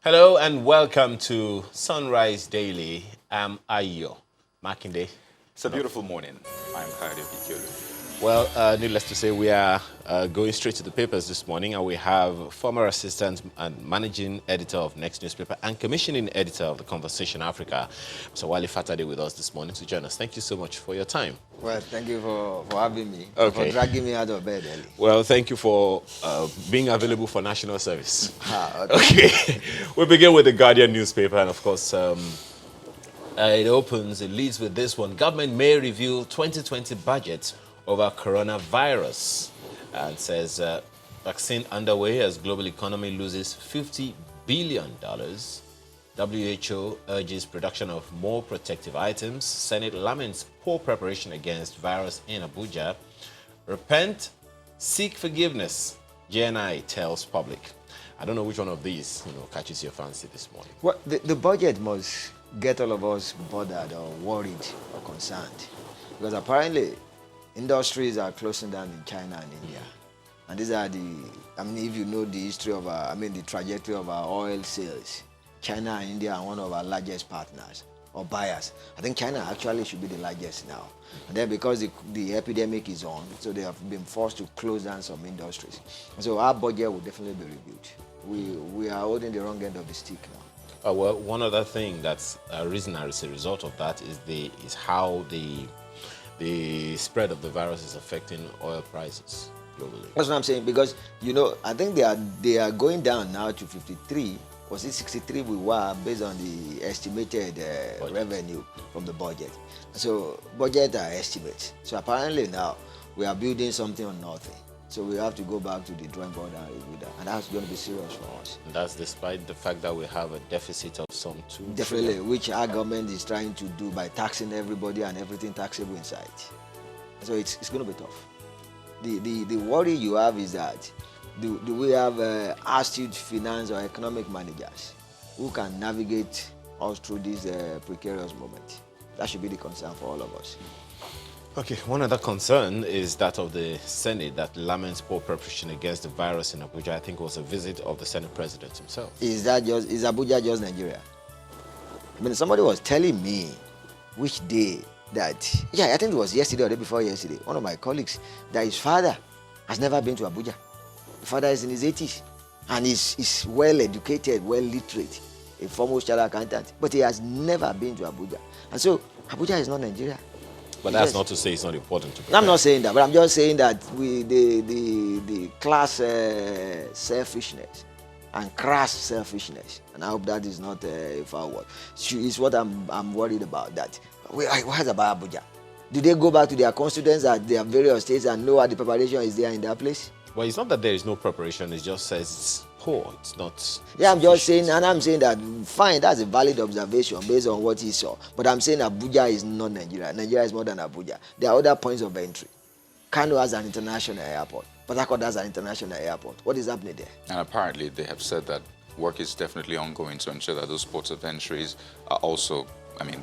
Hello and welcome to Sunrise Daily. I'm Ayo Makinde. It's a beautiful morning. I'm Kayode Pikiolu. Well, needless to say, we are going straight to the papers this morning, and we have former assistant and managing editor of Next Newspaper and commissioning editor of The Conversation Africa, Mr. Wale Fatade, with us this morning to join us. Thank you so much for your time. Well, thank you for having me, Okay. for dragging me out of bed early. Well, thank you for being available for national service. Okay. Okay. We begin with the Guardian newspaper, and of course, it leads with this one. Government may reveal 2020 budget over coronavirus, and says vaccine underway as global economy loses $50 billion. WHO urges production of more protective items. Senate laments poor preparation against virus in Abuja. Repent, seek forgiveness, GNI tells public. I don't know which one of these catches your fancy this morning. Well, the budget must get all of us bothered or worried or concerned, because apparently industries are closing down in China and India. And these are if you know the history of the trajectory of our oil sales, China and India are one of our largest partners or buyers. I think China actually should be the largest now. And then because the epidemic is on, so they have been forced to close down some industries. And so our budget will definitely be reviewed. We are holding the wrong end of the stick now. Well, one other thing that's arisen as a result of that is how the spread of the virus is affecting oil prices globally. That's what I'm saying, because I think they are going down now to 53. Was it 63 we were based on the estimated revenue from the budget? So budget are estimates. So apparently now we are building something on nothing. So we have to go back to the drawing board and review that, and that's going to be serious for us. And that's despite the fact that we have a deficit of some 2 Definitely, trillion. which our government is trying to do by taxing everybody and everything taxable inside. So it's going to be tough. The worry you have is that do we have astute finance or economic managers who can navigate us through this precarious moment? That should be the concern for all of us. Okay, one other concern is that of the Senate that laments poor preparation against the virus in Abuja. I think it was a visit of the Senate President himself. Is Abuja just Nigeria? I mean, somebody was telling me which day that, I think it was yesterday or the day before yesterday, one of my colleagues, that his father has never been to Abuja. The father is in his 80s and is well educated, well literate, a former chartered accountant, but he has never been to Abuja. And so Abuja is not Nigeria. But that's not to say it's not important to prepare. I'm not saying that, but I'm just saying that the class selfishness and crass selfishness, and I hope that is not a foul word, is what I'm worried about. That what about Abuja? Do they go back to their constituents at their various states and know what the preparation is there in their place? Well, it's not that there is no preparation. It just says it's poor. It's not. Yeah, I'm just saying, and I'm saying that fine, that's a valid observation based on what he saw. But I'm saying Abuja is not Nigeria. Nigeria is more than Abuja. There are other points of entry. Kano has an international airport. Port Harcourt has an international airport. What is happening there? And apparently they have said that work is definitely ongoing to ensure that those ports of entries are also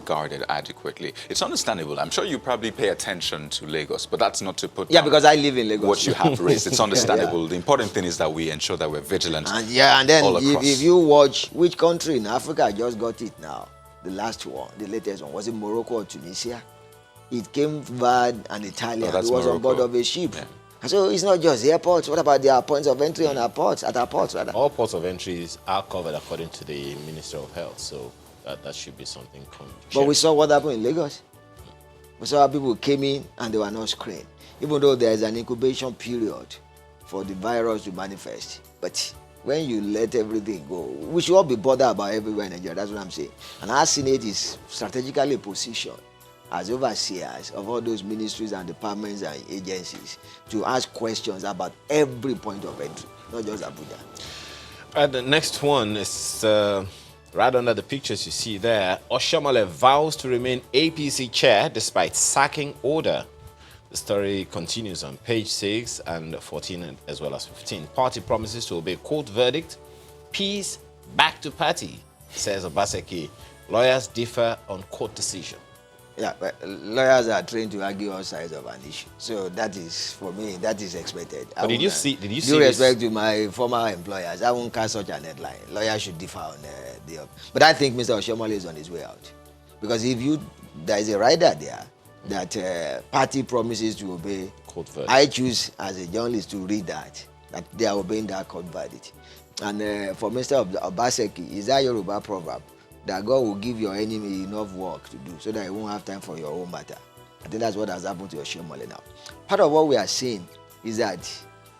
guarded adequately. It's understandable. I'm sure you probably pay attention to Lagos, but that's not to put down because I live in Lagos. What you have raised. It's understandable. Yeah. The important thing is that we ensure that we're vigilant. And then if you watch which country in Africa just got it now, the last one, the latest one, was it Morocco or Tunisia? It came via an Italian who was Morocco. On board of a ship. Yeah. And so it's not just airports. What about their points of entry on our ports, at our ports rather? All ports of entries are covered according to the Minister of Health. So that should be something. But we saw what happened in Lagos. We saw how people came in and they were not screened, even though there is an incubation period for the virus to manifest. But when you let everything go, we should all be bothered about everywhere in Nigeria. That's what I'm saying. And our Senate is strategically positioned as overseers of all those ministries and departments and agencies to ask questions about every point of entry, not just Abuja. The next one is right under the pictures you see there. Oshiomhole vows to remain APC chair despite sacking order. The story continues on page 6 and 14 as well as 15. Party promises to obey court verdict. Peace back to party, says Obaseki. Lawyers differ on court decision. Yeah, but lawyers are trained to argue all sides of an issue. So that is, for me, that is expected. But did you see Due this? respect to my former employers, I won't cast such an headline. Lawyers should differ on the. But I think Mr. Oshomole is on his way out. Because there is a rider there that party promises to obey. Court verdict. I choose as a journalist to read that they are obeying that court verdict. And for Mr. Obaseki, is that Yoruba proverb? That God will give your enemy enough work to do so that he won't have time for your own matter. I think that's what has happened to Oshomole now. Part of what we are seeing is that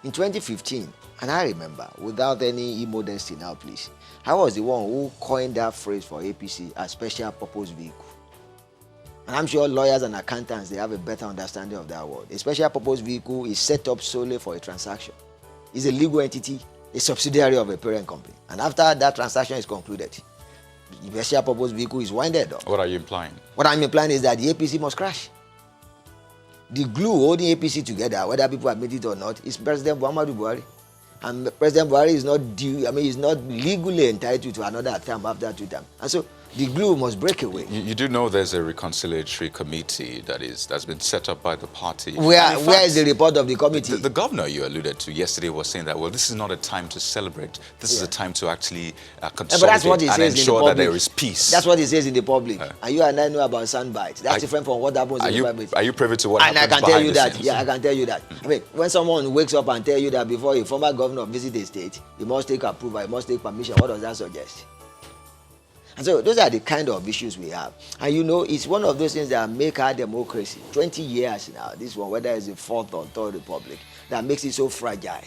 in 2015, and I remember, without any immodesty now, please, I was the one who coined that phrase for APC as special purpose vehicle. And I'm sure lawyers and accountants, they have a better understanding of that word. A special purpose vehicle is set up solely for a transaction. It's a legal entity, a subsidiary of a parent company. And after that transaction is concluded, the special purpose vehicle is winded up. What are you implying? What I'm implying is that the APC must crash. The glue holding APC together, whether people admit it or not, is President Muhammadu Buhari. And President Buhari is not due, he's not legally entitled to another term after 2 terms. And so the glue must break away. You do know there's a reconciliatory committee that's been set up by the party. Where is the report of the committee? The governor you alluded to yesterday was saying that, well, this is not a time to celebrate. This is a time to actually consolidate and ensure that there is peace. That's what he says in the public. And you and I know about soundbites. That's different from what happens in the private. Are you privy to what happens behind the scenes? And I can tell you that. Scenes? Yeah, I can tell you that. I mean, when someone wakes up and tell you that before a former governor visits a state, he must take approval, he must take permission, what does that suggest? And so those are the kind of issues we have. And you know, it's one of those things that make our democracy, 20 years now, this one, whether it's the 4th or 3rd republic, that makes it so fragile.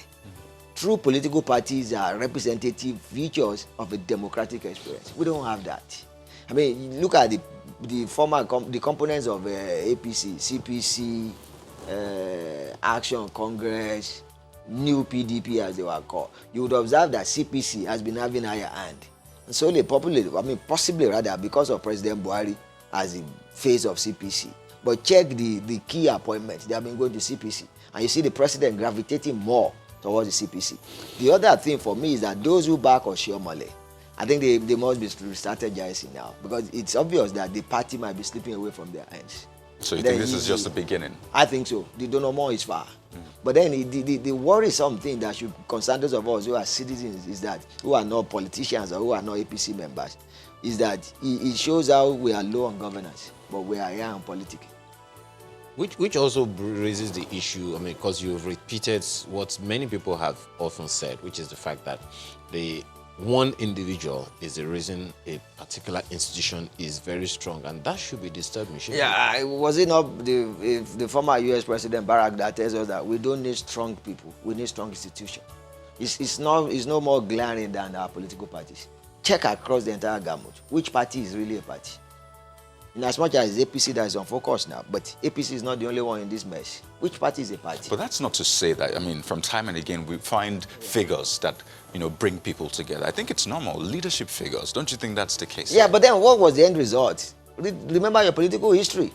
True political parties are representative features of a democratic experience. We don't have that. I mean, look at the components of APC, CPC, Action Congress, New PDP as they were called. You would observe that CPC has been having higher hand. And solely possibly rather because of President Buhari as the face of CPC. But check the key appointments. They have been going to CPC. And you see the president gravitating more towards the CPC. The other thing for me is that those who back Oshomole, I think they must be strategizing now. Because it's obvious that the party might be slipping away from their hands. So you think this is just the beginning? I think so. The denouement is far. But then the worrisome thing that should concern those of us who are citizens is that, who are not politicians or who are not APC members, is that it shows how we are low on governance, but we are high on politics. Which also raises the issue, I mean, because you've repeated what many people have often said, which is the fact that the one individual is the reason a particular institution is very strong, and that should be disturbing. Yeah, was it not the former U.S. President Barack that tells us that we don't need strong people, we need strong institutions? It's no more glaring than our political parties. Check across the entire gamut. Which party is really a party? In as much as APC that is on focus now, but APC is not the only one in this mess. Which party is a party? But that's not to say that, I mean, from time and again, we find figures that, bring people together. I think it's normal. Leadership figures. Don't you think that's the case? Yeah, but then what was the end result? Remember your political history.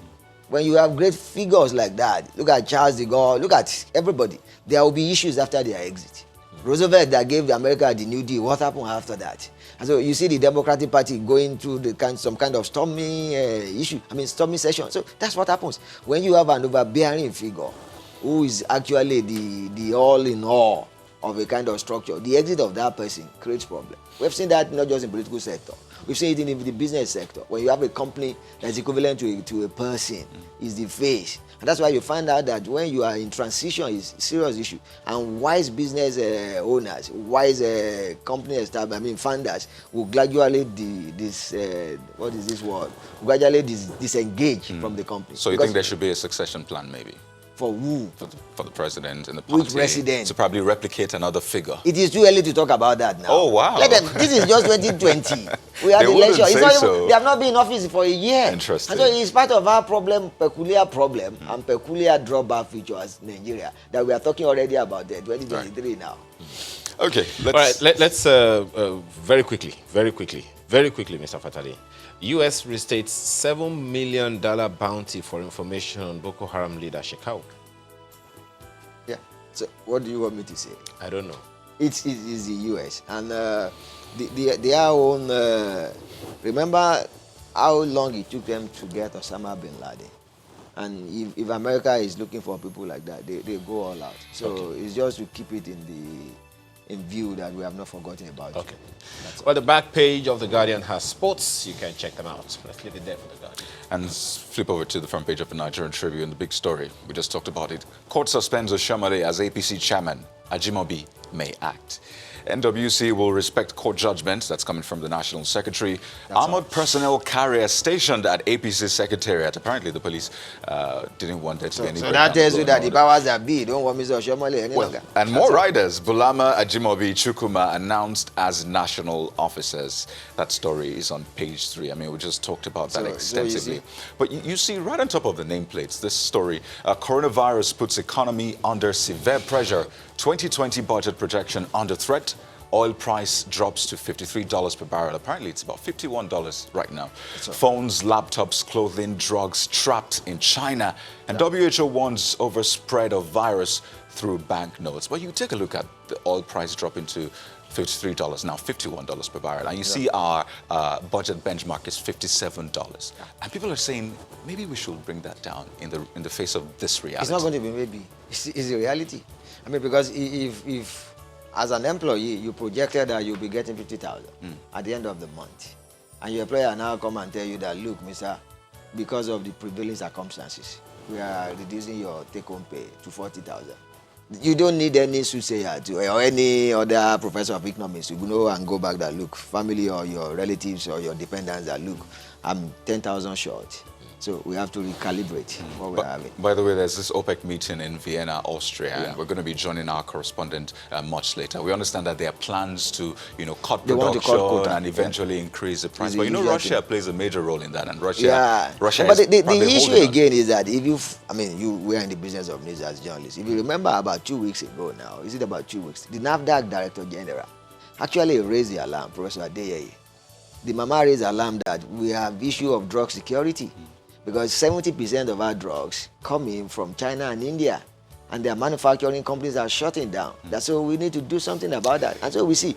When you have great figures like that, look at Charles de Gaulle, look at everybody. There will be issues after their exit. Roosevelt that gave America the New Deal, what happened after that? And so you see the Democratic Party going through some kind of stormy stormy session. So that's what happens when you have an overbearing figure who is actually the all in all of a kind of structure. The exit of that person creates problem. We've seen that not just in the political sector. We've seen it in the business sector. When you have a company that's equivalent to a person, is the face. And that's why you find out that when you are in transition, it's a serious issue. And wise business owners, wise company founders will gradually disengage from the company. So you think there should be a succession plan maybe? For who? For the president and the party. Which president? To probably replicate another figure. It is too early to talk about that now. Oh, wow. This is just 2020. We have the election. They have not been in office for a year. Interesting. And so it's part of our peculiar problem, and peculiar drawback feature as Nigeria that we are talking already about the 2023 now. Okay. All right, let's very quickly, Mr. Fatali. U.S. restates $7 million bounty for information on Boko Haram leader Shekau. Yeah. So what do you want me to say? I don't know. It is the U.S. and their own. Remember, how long it took them to get Osama bin Laden. And if America is looking for people like that, they go all out. So it's just to keep it in view that we have not forgotten about Okay. it. Well, the back page of The Guardian has sports. You can check them out. Let's leave it there for The Guardian. And flip over to the front page of the Nigerian Tribune, the big story. We just talked about it. Court suspends Oshiomhole as APC chairman. Ajimobi may act. NWC will respect court judgments. That's coming from the National Secretary. Armored personnel carrier stationed at APC Secretariat. Apparently, the police didn't want there to be any. So that tells you that the powers that be don't want Mr. Oshiomhole any longer. And more riders, Bulama, Ajimobi, Chukwuma, announced as national officers. That story is on page 3. I mean, we just talked about that extensively. But you see right on top of the nameplates, this story, coronavirus puts economy under severe pressure. 2020 budget projection under threat. Oil price drops to $53 per barrel. Apparently, it's about $51 right now. Phones, laptops, clothing, drugs trapped in China. And WHO warns over spread of virus through banknotes. But you take a look at the oil price dropping to $53, now $51 per barrel. And you see our budget benchmark is $57. And people are saying, maybe we should bring that down in the face of this reality. It's not going to be maybe. It's a reality. I mean, because if as an employee, you projected that you'll be getting 50,000 at the end of the month, and your employer now come and tell you that, look, Mr., because of the prevailing circumstances, we are reducing your take-home pay to 40,000. You don't need any soothsayer or any other professor of economics to know and go back that, look, family or your relatives or your dependents that, look, I'm 10,000 short. So we have to recalibrate what we're having. By the way, there's this OPEC meeting in Vienna, Austria, and we're going to be joining our correspondent much later. We understand that there are plans to, cut production and eventually increase the price. But Russia plays a major role in that, and Russia. But the issue again is that if we're in the business of news as journalists. If you remember about 2 weeks ago now, is it about 2 weeks? The NAFDAC Director General actually raised the alarm, Professor Adeyeye. The Mama raised the alarm that we have issue of drug security. Because 70% of our drugs come in from China and India, and their manufacturing companies are shutting down. That's why we need to do something about that. And so we see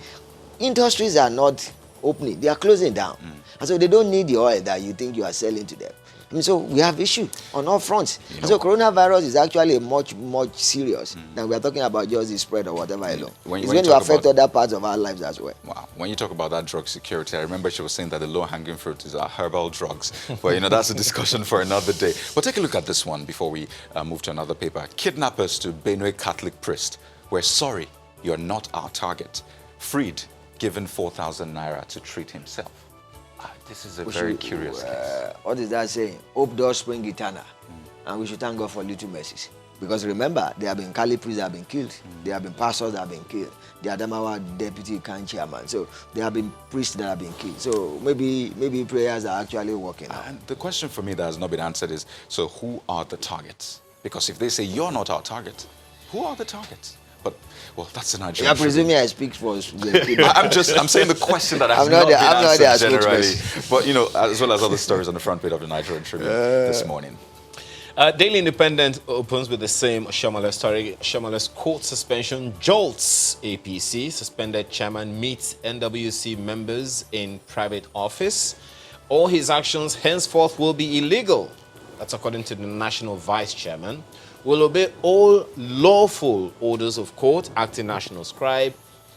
industries are not opening, they are closing down. And so they don't need the oil that you think you are selling to them. I mean, so we have issue on all fronts. And so coronavirus is actually much serious than we are talking about just the spread or whatever alone. It's going to affect other parts of our lives as well. Wow. When you talk about that drug security, I remember she was saying that the low-hanging fruit is our herbal drugs. But, that's a discussion for another day. But take a look at this one before we move to another paper. Kidnappers to Benue Catholic priest. We're sorry, you're not our target. Freed, given 4,000 naira to treat himself. This is a very curious case. What is that saying? Hope does spring eternal. And we should thank God for little mercies. Because remember, there have been Kali priests that have been killed. There have been pastors that have been killed. The Adamawa deputy camp chairman. So there have been priests that have been killed. So maybe prayers are actually working out. And the question for me that has not been answered is, so who are the targets? Because if they say you're not our target, who are the targets? But, well, that's the Nigerian. You're presuming I speak for I'm saying the question that has not been answered generally. But, as well as other stories on the front page of the Nigerian Tribune this morning. Daily Independent opens with the same Oshiomhole story. Oshiomhole's court suspension jolts APC. Suspended chairman meets NWC members in private office. All his actions henceforth will be illegal. That's according to the national vice chairman. Will obey all lawful orders of court, acting national scribe.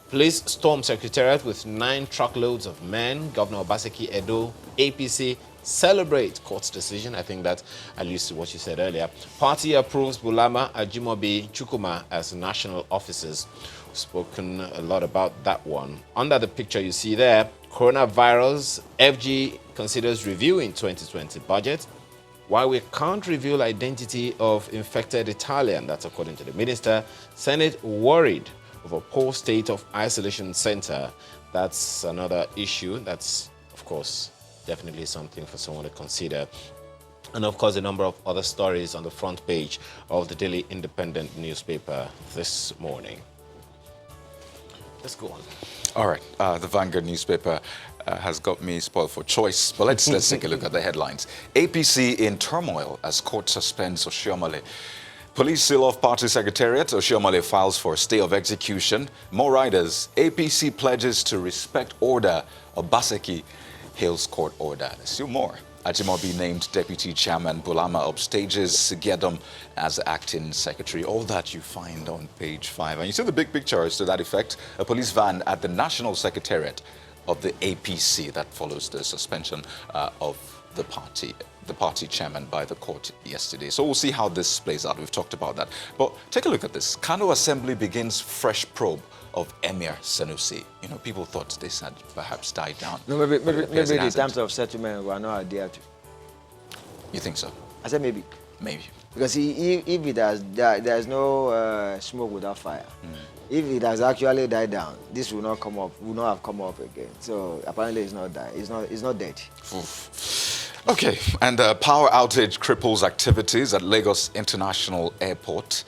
Police storm secretariat with 9 truckloads of men. Governor Obaseki Edo, APC, celebrate court's decision. I think that alludes to what you said earlier. Party approves Bulama, Ajimobi, Chukwuma as national officers. We've spoken a lot about that one. Under the picture you see there, coronavirus, FG considers reviewing 2020 budget. Why we can't reveal identity of infected Italian, that's according to the minister. Senate worried over poor state of isolation center. That's another issue. That's, of course, definitely something for someone to consider. And, of course, a number of other stories on the front page of the Daily Independent newspaper this morning. Let's go on. All right. The Vanguard newspaper has got me spoiled for choice. But let's take a look at the headlines. APC in turmoil as court suspends Oshiomhole. Police seal off party secretariat. Oshiomhole files for stay of execution. More riders. APC pledges to respect order. Obaseki hails court order. There's still more. Ajimobi named Deputy Chairman Bulama upstages Sigedom as acting secretary. All that you find on page 5. And you see the big picture is to that effect. A police van at the National Secretariat of the APC that follows the suspension of the party chairman by the court yesterday. So we'll see how this plays out. We've talked about that. But take a look at this. Kano Assembly begins fresh probe of Emir Sanusi. You know, people thought this had perhaps died down. No, maybe the terms of settlement were not adhered to. You think so? I said maybe. Maybe. Because if it has, there's no smoke without fire. If it has actually died down, this will not come up, will not have come up again. So apparently it's not died. It's not dead. Oof. Okay, and power outage cripples activities at Lagos International Airport.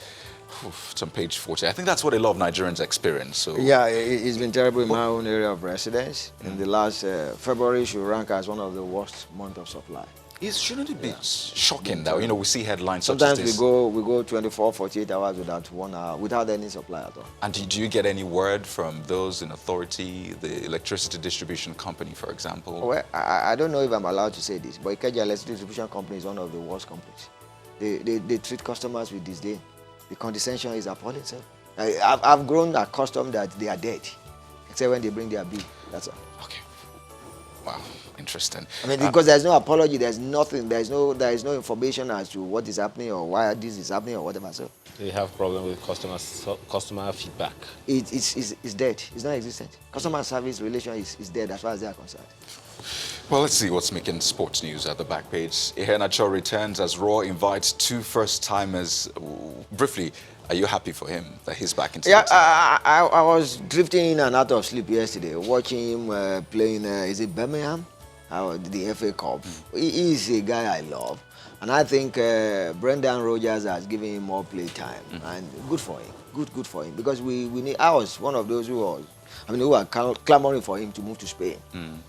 Oof, it's on page 40. I think that's what a lot of Nigerians experience. So yeah, it's been terrible in my own area of residence. In the last February, should rank as one of the worst months of supply. Shouldn't it be shocking that, you know, we see headlines sometimes such as this? we go 24, 48 hours without any supply at all. And do you get any word from those in authority, the electricity distribution company, for example? Well, I don't know if I'm allowed to say this, but Ikeja Electricity Distribution Company is one of the worst companies. They treat customers with disdain. The condescension is appalling, sir. I've grown accustomed that they are dead, except when they bring their bill. That's all. Okay. Wow. Interesting. I mean, because there's no apology, there's nothing, there is no information as to what is happening or why this is happening or whatever. So They have problem with customer feedback. It's dead. It's not existent. Customer service relation is dead as far as they are concerned. Well, let's see what's making sports news at the back page. Iheanacho returns as Raw invites 2 first-timers. Briefly, are you happy for him that he's back in? Yeah, I was drifting in and out of sleep yesterday, watching him playing, is it Birmingham? The FA Cup. He is a guy I love. And I think Brendan Rodgers has given him more play time. And good for him. Good for him. Because we need, I was one of those who are clamoring for him to move to Spain.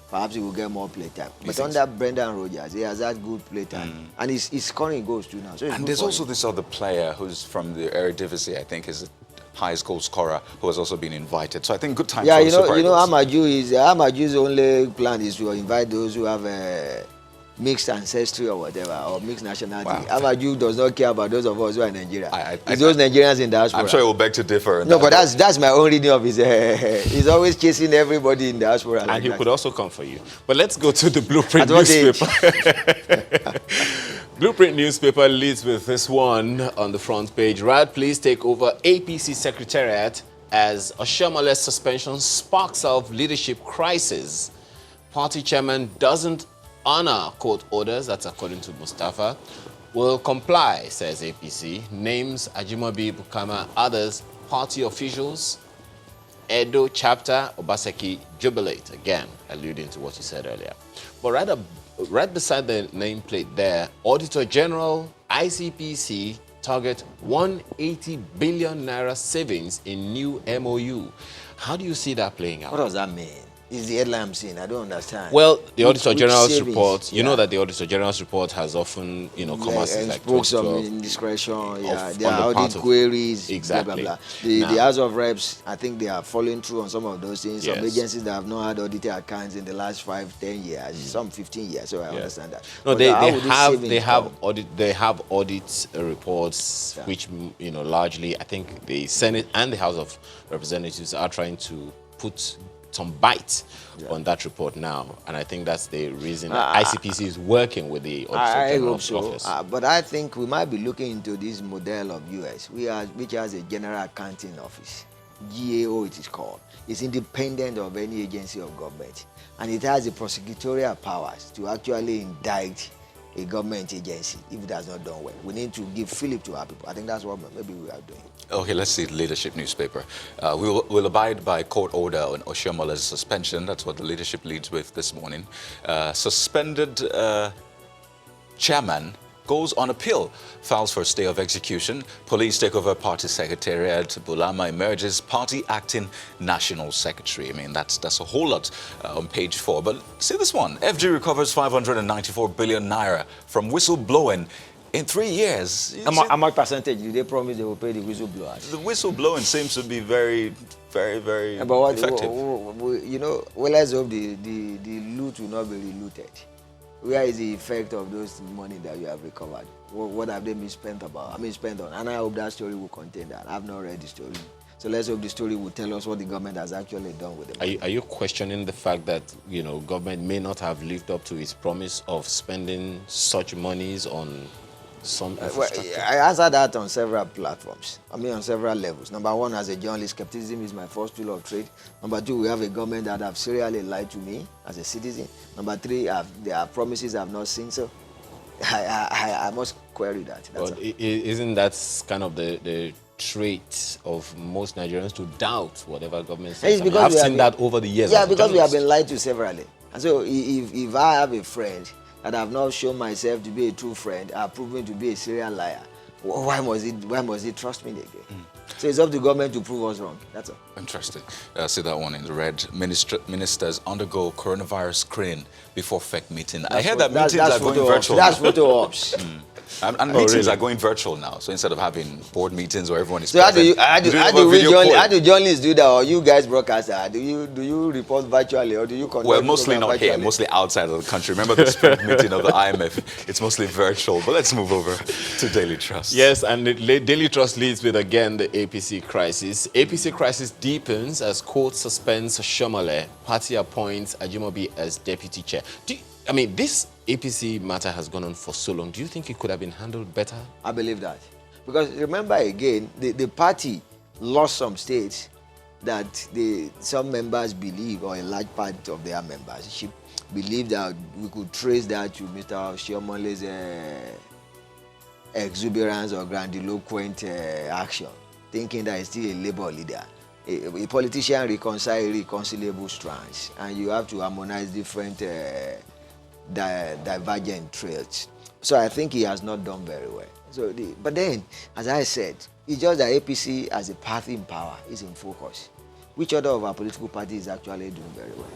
Perhaps he will get more play time. But under Brendan Rodgers, he has had good play time. And he's scoring goals too now. So and there's also this other player who's from the Eredivisie, I think is the highest goal scorer, who has also been invited. So I think good time for the Super Eagles. Amaju's only plan is to invite those who have mixed ancestry or whatever, or mixed nationality. Wow. Amaju does not care about those of us who are in Nigeria. It's those Nigerians in diaspora. I'm sure he will beg to differ. No, but that's my own reading of his. He's always chasing everybody in diaspora. And he could also come for you. But let's go to the Blueprint newspaper. Blueprint newspaper leads with this one on the front page. Rad, please take over APC Secretariat as Oshiomhole suspension sparks of leadership crisis. Party chairman doesn't honor court orders, that's according to Mustafa. Will comply, says APC. Names Ajimobi, Bukama, others, party officials. Edo chapter, Obaseki jubilate, again, alluding to what you said earlier. But right beside the nameplate there, Auditor General, ICPC, target 180 billion naira savings in new MOU. How do you see that playing out? What does that mean? Is the headline I'm seeing? I don't understand. Well, the Auditor General's savings? report, you know that the Auditor General's report has often, come as and like spoke some 2012 indiscretion. Yeah, of- there on are the part audit of- queries. Exactly. Blah, blah, blah. The Now- House of Reps, I think they are following through on some of those things. Some Yes. agencies that have not had audited accounts in the last 5, 10 years, some 15 years. So I understand that. No, But how would these savings come? they have audit reports, which largely I think the Senate and the House of Representatives are trying to put some bite on that report now, and I think that's the reason that ICPC is working with the Auditor I General's hope so. office. But I think we might be looking into this model of US, which has a General Accounting Office, GAO it is called. It's independent of any agency of government, and it has the prosecutorial powers to actually indict a government agency if it has not done well. We need to give fillip to our people. I think that's what maybe we are doing. Okay, let's see the leadership newspaper. We'll abide by court order on Oshiomhole's suspension. That's what the leadership leads with this morning. Suspended chairman goes on appeal, files for stay of execution. Police take over party secretariat. Bulama emerges party acting national secretary. I mean, that's a whole lot on page 4. But see this one. FG recovers 594 billion naira from whistleblowing In 3 years. How much percentage do they promise they will pay the whistleblowers? The whistleblowing seems to be very, very, very Yeah, but effective. you know, well, let's hope the loot will not be relooted. Where is the effect of those money that you have recovered? What have they been spent about? Spent on. And I hope that story will contain that. I've not read the story. So let's hope the story will tell us what the government has actually done with the money. Are you questioning the fact that, you know, government may not have lived up to its promise of spending such monies on some infrastructure? I answered that on several platforms. On several levels. Number one, as a journalist, skepticism is my first tool of trade. Number two, we have a government that have serially lied to me as a citizen. Number three, their promises I have not seen. So I must query that. But isn't that kind of the trait of most Nigerians to doubt whatever government says? I've seen that over the years. Yeah, because we have been lied to severally. And so if I have a friend that I've not shown myself to be a true friend, I've proven to be a serial liar, why must he trust me again? So it's up to government to prove us wrong. That's all. Interesting. I see that one in the red. Ministers undergo coronavirus screening before FEC meeting. I heard that meetings are going virtual. That's photo ops. And meetings are going virtual now. So instead of having board meetings where everyone is so present, how do journalists do that, or you guys broadcasters? Do you report virtually, or do you conduct? Well, mostly not here, mostly outside of the country. Remember the spring meeting of the IMF? It's mostly virtual. But let's move over to Daily Trust. Yes, and the Daily Trust leads with, again, the APC crisis. APC crisis deepens as court suspends Shomale. Party appoints Ajimobi as deputy chair. This APC matter has gone on for so long. Do you think it could have been handled better? I believe that. Because remember again, the party lost some states that some members believe, or a large part of their membership believe, that we could trace that to Mr. Shiomale's exuberance or grandiloquent action, thinking that he's still a labor leader. A politician reconcile irreconcilable strands, and you have to harmonize different divergent traits. So I think he has not done very well. But then, as I said, it's just that APC as a party in power is in focus. Which other of our political parties is actually doing very well?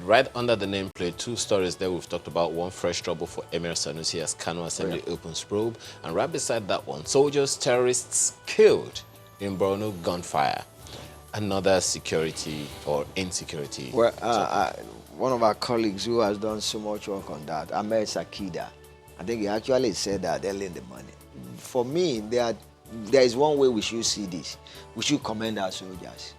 Right under the nameplate, two stories there we've talked about. One, fresh trouble for Emir Sanusi as Kano Assembly opens probe. And right beside that one, soldiers, terrorists killed in Borno gunfire. Another security or insecurity. Well, one of our colleagues who has done so much work on that, Ahmed Sakida, I think he actually said that early in the morning. For me, there is one way we should see this. We should commend our soldiers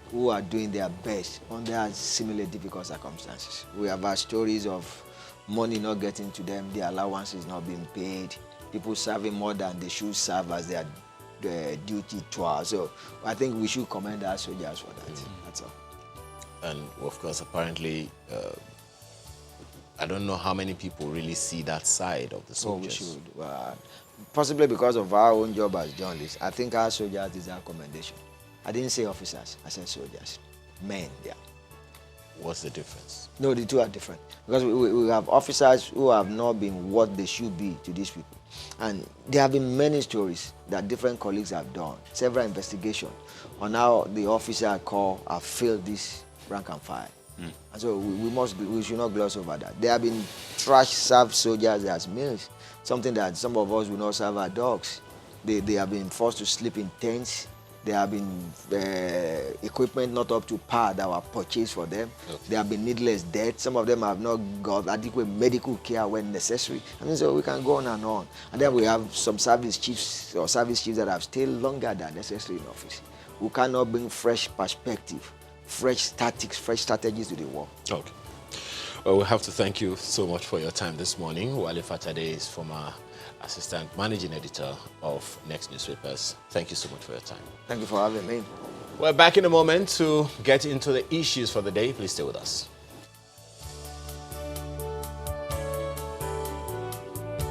who are doing their best under similarly difficult circumstances. We have had stories of money not getting to them, their allowances not being paid, people serving more than they should serve as their duty tour. So I think we should commend our soldiers for that. That's all. And of course, apparently, I don't know how many people really see that side of the soldiers. We should. Possibly because of our own job as journalists. I think our soldiers deserve commendation. I didn't say officers, I said soldiers. Men, yeah. What's the difference? No, the two are different. Because we have officers who have not been what they should be to these people. And there have been many stories that different colleagues have done, several investigations on how the officer corps have failed this rank and file. And so we should not gloss over that. There have been served soldiers as meals, something that some of us will not serve our dogs. They have been forced to sleep in tents. There have been equipment not up to par that were purchased for them. Okay. There have been needless deaths. Some of them have not got adequate medical care when necessary. So we can go on. And then we have some service chiefs that have stayed longer than necessary in office. We cannot bring fresh perspective, fresh tactics, fresh strategies to the war. Okay. Well, we have to thank you so much for your time this morning. Wale Fatade is former Assistant Managing Editor of Next Newspapers. Thank you so much for your time. Thank you for having me. We're back in a moment to get into the issues for the day. Please stay with us.